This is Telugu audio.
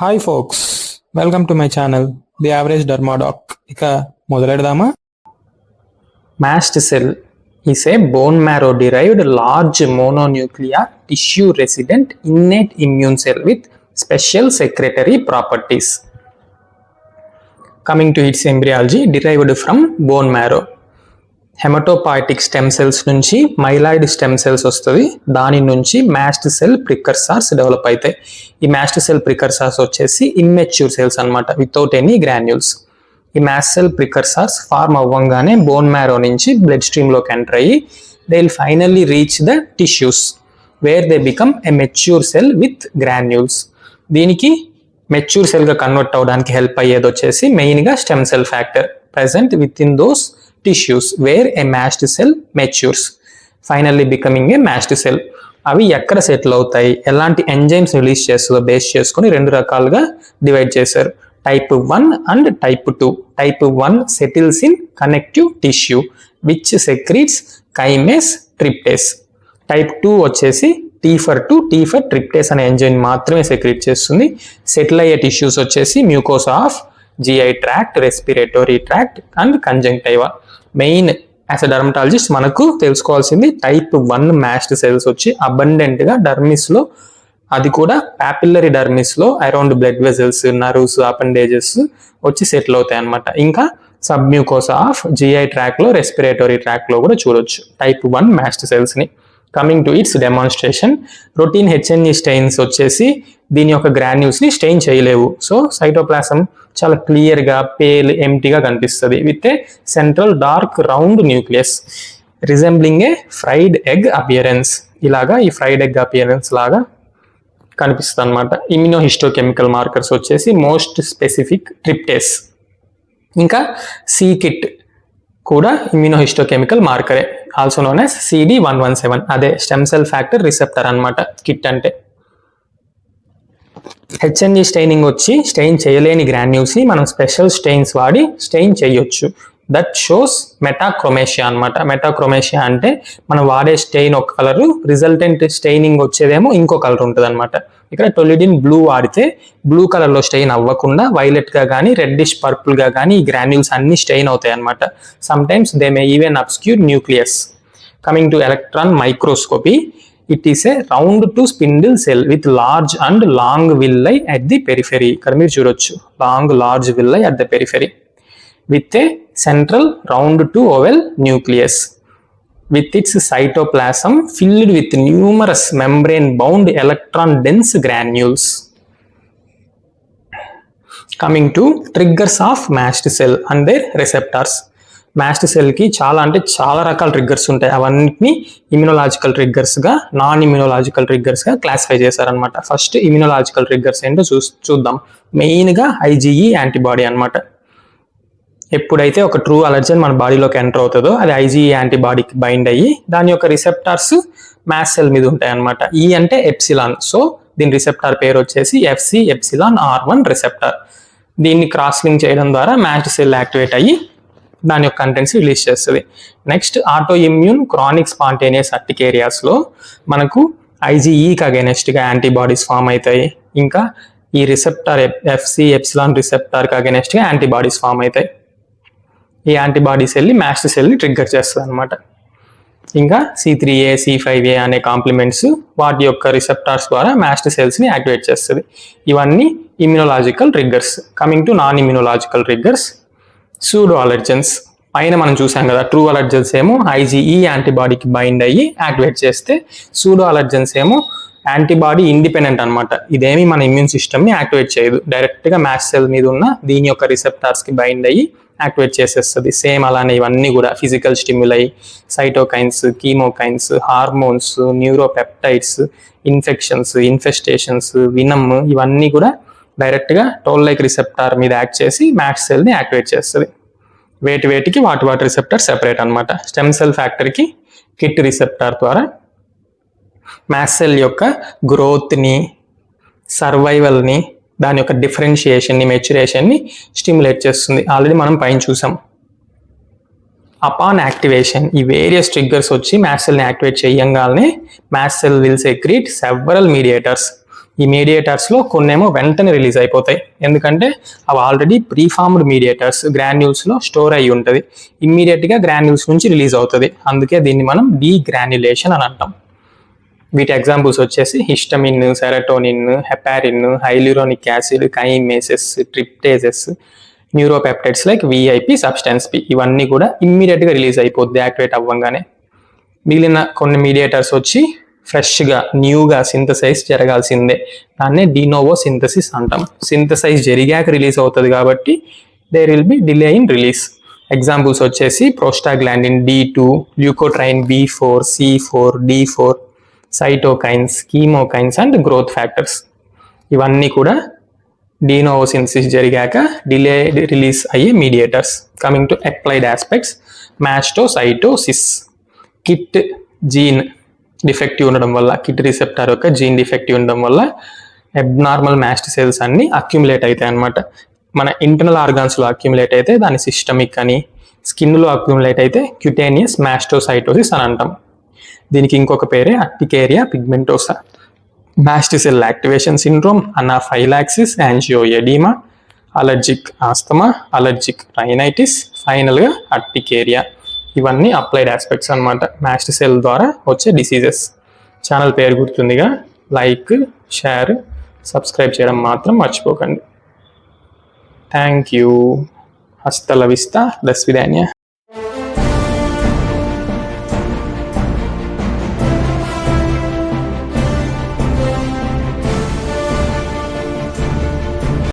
Hi folks, welcome to my channel the average dermadoc. ఇక మొదలెడదామా? Mast cell is a bone marrow derived large mononuclear tissue resident innate immune cell with special secretory properties. Coming to its embryology, derived from bone marrow. Haematopoietic stem cells నుంచి మైలాయిడ్ స్టెమ్ సెల్స్ వస్తుంది. దాని నుంచి మాస్ట్ సెల్ ప్రికర్సార్స్ డెవలప్ అవుతాయి. ఈ మాస్ట్ సెల్ ప్రికర్సార్స్ వచ్చేసి ఇమ్మెచ్యూర్ సెల్స్ అనమాట, వితౌట్ ఎనీ గ్రాన్యూల్స్. ఈ మాస్ట్ సెల్ ప్రికర్సార్స్ ఫార్మ్ అవ్వంగానే బోన్ మ్యారో నుంచి బ్లడ్ స్ట్రీమ్లోకి ఎంటర్ అయ్యి they will finally reach the tissues where they become a mature cell with granules. దీనికి మెచ్యూర్ సెల్గా కన్వర్ట్ అవ్వడానికి హెల్ప్ అయ్యేది వచ్చేసి మెయిన్గా stem cell factor present with in those tissues where a mast cell matures, finally becoming a mast cell. అవి ఎక్కడ సెటిల్ అవుతాయి, ఎలాంటి ఎంజైమ్స్ రిలీజ్ చేస్తుందో బేస్ చేసుకుని రెండు రకాలుగా డివైడ్ చేశారు, type 1 and type 2. Type 1 settles in connective tissue which secretes chymase tryptase. టైప్ 2 వచ్చేసి టీ ఫర్ ట్రిప్టేస్ అనే ఎంజైమ్ మాత్రమే సెక్రీట్ చేస్తుంది. సెటిల్ అయ్యే టిష్యూస్ వచ్చేసి mucosa of GI tract, respiratory tract and conjunctiva. Main as a dermatologist మనకు తెలుసుకోవాల్సింది టైప్ 1 మాస్ట్ సెల్స్ వచ్చి అబండెంట్ గా డర్మిస్ లో, అది కూడా పాపిల్లరీ డర్మిస్ లో around blood vessels, nerves, appendages వచ్చి సెటిల్ అవుతాయి అనమాట. ఇంకా సబ్మ్యూకోసా ఆఫ్ GI ట్రాక్ లో, రెస్పిరేటరీ ట్రాక్ లో కూడా చూడొచ్చు టైప్ 1 మాస్ట్ సెల్స్ ని. Coming to its demonstration, routine HNE stains వచ్చేసి దీని యొక్క గ్రాన్యూల్స్ ని స్టెయిన్ చేయలేవు. సో సైటోప్లాజం చాలా క్లియర్ గా పేల్ ఎంటీగా కనిపిస్తుంది with a central dark round nucleus resembling a fried egg appearance. ఇలాగా ఈ ఫ్రైడ్ ఎగ్ అపియరెన్స్ లాగా కనిపిస్తుంది అనమాట. ఇమ్యూనోహిస్టోకెమికల్ మార్కర్స్ వచ్చేసి మోస్ట్ స్పెసిఫిక్ ట్రిప్టేస్, ఇంకా సీకిట్ కూడా ఇమ్యూనోహిస్టోకెమికల్ మార్కరే, ఆల్సో నోన్ యాజ్ CD117. అదే స్టెమ్ సెల్ ఫ్యాక్టర్ రిసెప్టర్ అనమాట కిట్ అంటే. HNE స్టెయినింగ్ వచ్చి స్టెయిన్ చేయలేని గ్రాన్యూల్స్ ని మనం స్పెషల్ స్టెయిన్స్ వాడి స్టెయిన్ చేయొచ్చు. దట్ షోస్ మెటాక్రోమేషియా అనమాట. మెటాక్రోమేషియా అంటే మనం వాడే స్టెయిన్ ఒక కలరు, రిజల్టెంట్ స్టెయినింగ్ వచ్చేదేమో ఇంకో కలర్ ఉంటుంది అనమాట. ఇక్కడ టొలిడిన్ బ్లూ వాడితే బ్లూ కలర్ లో స్టెయిన్ అవ్వకుండా వైలెట్ గా కానీ రెడ్డిష్ పర్పుల్ గా కానీ ఈ గ్రాన్యూల్స్ అన్ని స్టెయిన్ అవుతాయి అనమాట. Some times they may even obscure nucleus. Coming to electron microscopy, it is a round to spindle cell with large and long villi at the periphery. ఇక్కడ మీరు చూడొచ్చు long large villi at the periphery with a central round to oval nucleus with its cytoplasm filled with numerous membrane bound electron dense granules. Coming to triggers of mast cell and their receptors. Mast సెల్కి చాలా రకాల ట్రిగ్గర్స్ ఉంటాయి. అవన్నిటిని ఇమ్యూనలాజికల్ ట్రిగ్గర్స్గా, నాన్ ఇమ్యూనలాజికల్ ట్రిగ్గర్స్గా క్లాసిఫై చేశారనమాట. ఫస్ట్ ఇమ్యూనలాజికల్ ట్రిగ్గర్స్ ఏంటో చూద్దాం. మెయిన్గా IgE యాంటీబాడీ అనమాట. ఎప్పుడైతే ఒక ట్రూ అలర్జన్ మన బాడీలోకి ఎంటర్ అవుతుందో అది IgE యాంటీబాడీకి బైండ్ అయ్యి దాని యొక్క రిసెప్టార్స్ మాస్ట్ సెల్ మీద ఉంటాయి అనమాట. ఈ అంటే ఎప్సిలాన్, సో దీని రిసెప్టార్ పేరు వచ్చేసి FC ఎప్సిలాన్ R1 రిసెప్టార్. దీన్ని క్రాస్ లింక్ చేయడం ద్వారా మాస్ట్ సెల్ యాక్టివేట్ అయ్యి దాని యొక్క కంటెంట్స్ రిలీజ్ చేస్తుంది. Next autoimmune chronic spontaneous అర్టికేరియాస్లో మనకు IgEకి అగెనెస్ట్గా యాంటీబాడీస్ ఫామ్ అవుతాయి. ఇంకా ఈ రిసెప్టార్ FC ఎప్సిలాన్ రిసెప్టార్కి అగెనెస్ట్గా యాంటీబాడీస్ ఫామ్ అవుతాయి. ఈ యాంటీబాడీస్ వెళ్ళి మాస్ట్ సెల్ని ట్రిగ్గర్ చేస్తుంది అనమాట. ఇంకా C3a C5a అనే కాంప్లిమెంట్స్ వాటి యొక్క రిసెప్టార్స్ ద్వారా మాస్ట్ సెల్స్ని యాక్టివేట్ చేస్తుంది. ఇవన్నీ immunological triggers. Coming to non immunological triggers, pseudo allergens. పైన మనం చూసాం కదా, ట్రూ అలర్జన్స్ ఏమో IgE యాంటీబాడీకి బైండ్ అయ్యి యాక్టివేట్ చేస్తే, సూడో అలర్జన్స్ ఏమో యాంటీబాడీ ఇండిపెండెంట్ అనమాట. ఇదేమి మన ఇమ్యూన్ సిస్టమ్ని యాక్టివేట్ చేయదు, డైరెక్ట్గా మాస్ట్ సెల్ మీద ఉన్న దీని యొక్క రిసెప్టార్స్కి బైండ్ అయ్యి యాక్టివేట్ చేసేస్తుంది. సేమ్ అలానే ఇవన్నీ కూడా physical stimuli, cytokines, chemokines, hormones, neuropeptides, infections, infestations, venom, ఇవన్నీ కూడా డైరెక్ట్గా టోల్ లైక్ రిసెప్టార్ మీద యాక్ట్ చేసి మాస్ట్ సెల్ని యాక్టివేట్ చేస్తుంది. వేటికి వాటి రిసెప్టార్ సెపరేట్ అనమాట. స్టెమ్ సెల్ ఫ్యాక్టర్కి కిట్ రిసెప్టార్ ద్వారా మాస్ట్ సెల్ యొక్క గ్రోత్ని, సర్వైవల్ని, దాని యొక్క డిఫరెన్షియేషన్ని, మెచ్యురేషన్ని స్టిమ్యులేట్ చేస్తుంది. ఆల్రెడీ మనం పైన చూసాం. అపాన్ యాక్టివేషన్ ఈ వేరియస్ ట్రిగ్గర్స్ వచ్చి మాస్ట్ సెల్ని యాక్టివేట్ చేయంగానే mast cell will secrete several mediators. ఈ మీడియేటర్స్లో కొన్నేమో వెంటనే రిలీజ్ అయిపోతాయి, ఎందుకంటే అవి ఆల్రెడీ ప్రీఫార్మ్డ్ మీడియేటర్స్ గ్రాన్యూల్స్లో స్టోర్ అయ్యి ఉంటుంది, ఇమ్మీడియట్గా గ్రాన్యూల్స్ నుంచి రిలీజ్ అవుతుంది. అందుకే దీన్ని మనం డీగ్రాన్యులేషన్ అని అంటాం. వీటి ఎగ్జాంపుల్స్ వచ్చేసి histamine, serotonin, heparin, hyaluronic acid, chymases, tryptases, neuropeptides like VIP, substance P, ఇవన్నీ కూడా ఇమ్మీడియట్గా రిలీజ్ అయిపోద్ది యాక్టివేట్ అవ్వగానే. మిగిలిన కొన్ని మీడియేటర్స్ వచ్చి ఫ్రెష్గా న్యూగా సింథసైజ్ జరగాల్సిందే, దాన్నే డినోవో సింథసిస్ అంటాం. సింథసైజ్ జరిగాక రిలీజ్ అవుతుంది కాబట్టి there will be delay in release. Examples వచ్చేసి prostaglandin D2, leukotriene B4, C4, D4, cytokines, chemokines and growth factors, ఇవన్నీ కూడా డినోవో సింథసిస్ జరిగాక డిలే రిలీజ్ అయ్యే mediators. Coming to applied aspects, mastocytosis. Kit gene defective ఉండడం వల్ల, కిట్ రిసెప్టార్ యొక్క జీన్ డిఫెక్టివ్ ఉండడం వల్ల అబ్నార్మల్ మాస్ట్ సెల్స్ అన్ని అక్యుములేట్ అవుతాయి అన్నమాట. మన ఇంటర్నల్ ఆర్గాన్స్లో అక్యుములేట్ అయితే దాన్ని సిస్టమిక్ అని, స్కిన్లో అక్యుములేట్ అయితే క్యూటేనియస్ మాస్టోసైటోసిస్ అని అంటాం. దీనికి ఇంకొక పేరే urticaria pigmentosa. Mast cell activation syndrome, anaphylaxis, angioedema, allergic asthma, allergic rhinitis, ఫైనల్గా అర్టికేరియా, ఇవన్నీ అప్లైడ్ ఆస్పెక్ట్స్ అన్నమాట, మాస్ట్ సెల్ ద్వారా వచ్చే డిసీజెస్. ఛానల్ పేరు గుర్తుందిగా, లైక్, షేర్, సబ్స్క్రైబ్ చేయడం మాత్రం మర్చిపోకండి. Thank you. హస్త ల విస్తా, దస్విదాన్య.